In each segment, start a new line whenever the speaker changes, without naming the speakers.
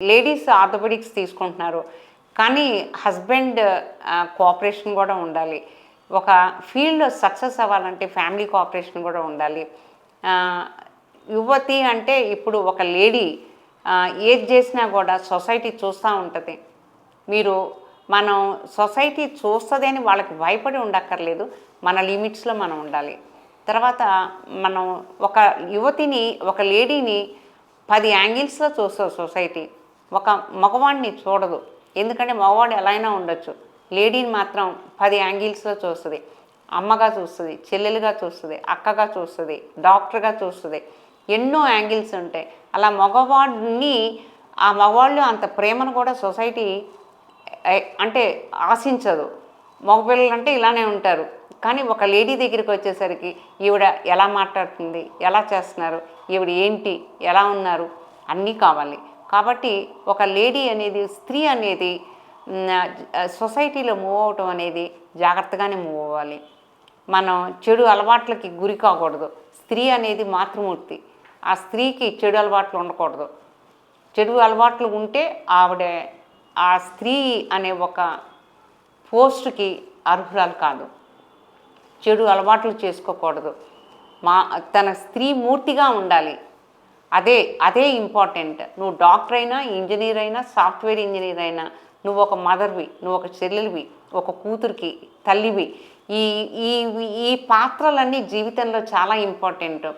Ladies orthopaedics తీసుకుంటున్నారు. కానీ husband cooperation కూడా ఉండాలి. ఒక ఫీల్డ్‌లో సక్సెస్ అవ్వాలంటే ఫ్యామిలీ కోఆపరేషన్ కూడా ఉండాలి. యువతి అంటే ఇప్పుడు ఒక లేడీ ఏది చేసినా కూడా సొసైటీ చూస్తూ ఉంటుంది. మనం సొసైటీ చూస్తుందని వాళ్ళకి భయపడి ఉండక్కర్లేదు. మన లిమిట్స్‌లో మనం ఉండాలి. తర్వాత మనం ఒక యువతిని, ఒక లేడీని 10 యాంగిల్స్‌లో చూస్తుంది సొసైటీ. ఒక మగవాడిని చూడదు. ఎందుకంటే మగవాడు ఎలా అయినా ఉండొచ్చు. లేడీని మాత్రం 10 యాంగిల్స్‌లో చూస్తుంది. అమ్మగా చూస్తుంది, చెల్లెలుగా చూస్తుంది, అక్కగా చూస్తుంది, డాక్టర్గా చూస్తుంది. ఎన్నో యాంగిల్స్ ఉంటాయి. అలా మగవాడిని ఆ మగవాళ్ళు అంత ప్రేమను కూడా సొసైటీ అంటే ఆశించదు. మగపిల్లలు అంటే ఇలానే ఉంటారు. కానీ ఒక లేడీ దగ్గరికి వచ్చేసరికి ఈవిడ ఎలా మాట్లాడుతుంది, ఎలా చేస్తున్నారు, ఈవిడ ఏంటి, ఎలా ఉన్నారు అన్నీ కావాలి. కాబట్టి ఒక లేడీ అనేది, స్త్రీ అనేది సొసైటీలో మూవ్ అవటం అనేది జాగ్రత్తగానే మూవ్ అవ్వాలి. మనం చెడు అలవాట్లకి గురి కాకూడదు. స్త్రీ అనేది మాతృమూర్తి. ఆ స్త్రీకి చెడు అలవాట్లు ఉండకూడదు. చెడు అలవాట్లు ఉంటే ఆవిడ ఆ స్త్రీ అనే ఒక పోస్టుకి అర్హురాలు కాదు. చెడు అలవాట్లు చేసుకోకూడదు. తన స్త్రీ మూర్తిగా ఉండాలి. అదే ఇంపార్టెంట్. నువ్వు డాక్టర్ అయినా, ఇంజనీర్ అయినా, సాఫ్ట్వేర్ ఇంజనీర్ అయినా, నువ్వు ఒక మదర్వి, నువ్వు ఒక చెల్లెలివి, ఒక కూతురికి తల్లివి. ఈ ఈ ఈ పాత్రలన్నీ జీవితంలో చాలా ఇంపార్టెంట్.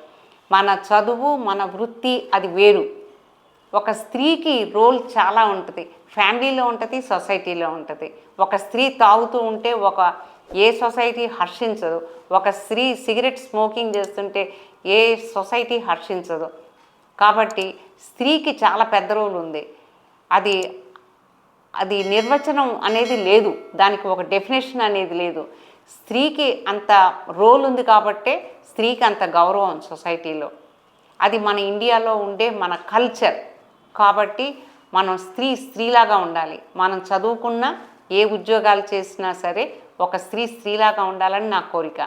మన చదువు, మన వృత్తి అది వేరు. ఒక స్త్రీకి రోల్ చాలా ఉంటుంది. ఫ్యామిలీలో ఉంటుంది, సొసైటీలో ఉంటుంది. ఒక స్త్రీ తాగుతూ ఉంటే ఏ సొసైటీ హర్షించదు. ఒక స్త్రీ సిగరెట్ స్మోకింగ్ చేస్తుంటే ఏ సొసైటీ హర్షించదు. కాబట్టి స్త్రీకి చాలా పెద్ద రోల్ ఉంది. అది నిర్వచనం అనేది లేదు. దానికి ఒక డెఫినేషన్ అనేది లేదు. స్త్రీకి అంత రోల్ ఉంది కాబట్టే స్త్రీకి అంత గౌరవం సొసైటీలో. అది మన ఇండియాలో ఉండే మన కల్చర్. కాబట్టి మనం స్త్రీలాగా ఉండాలి. మనం చదువుకున్నా, ఏ ఉద్యోగాలు చేసినా సరే ఒక స్త్రీలాగా ఉండాలని నా కోరిక.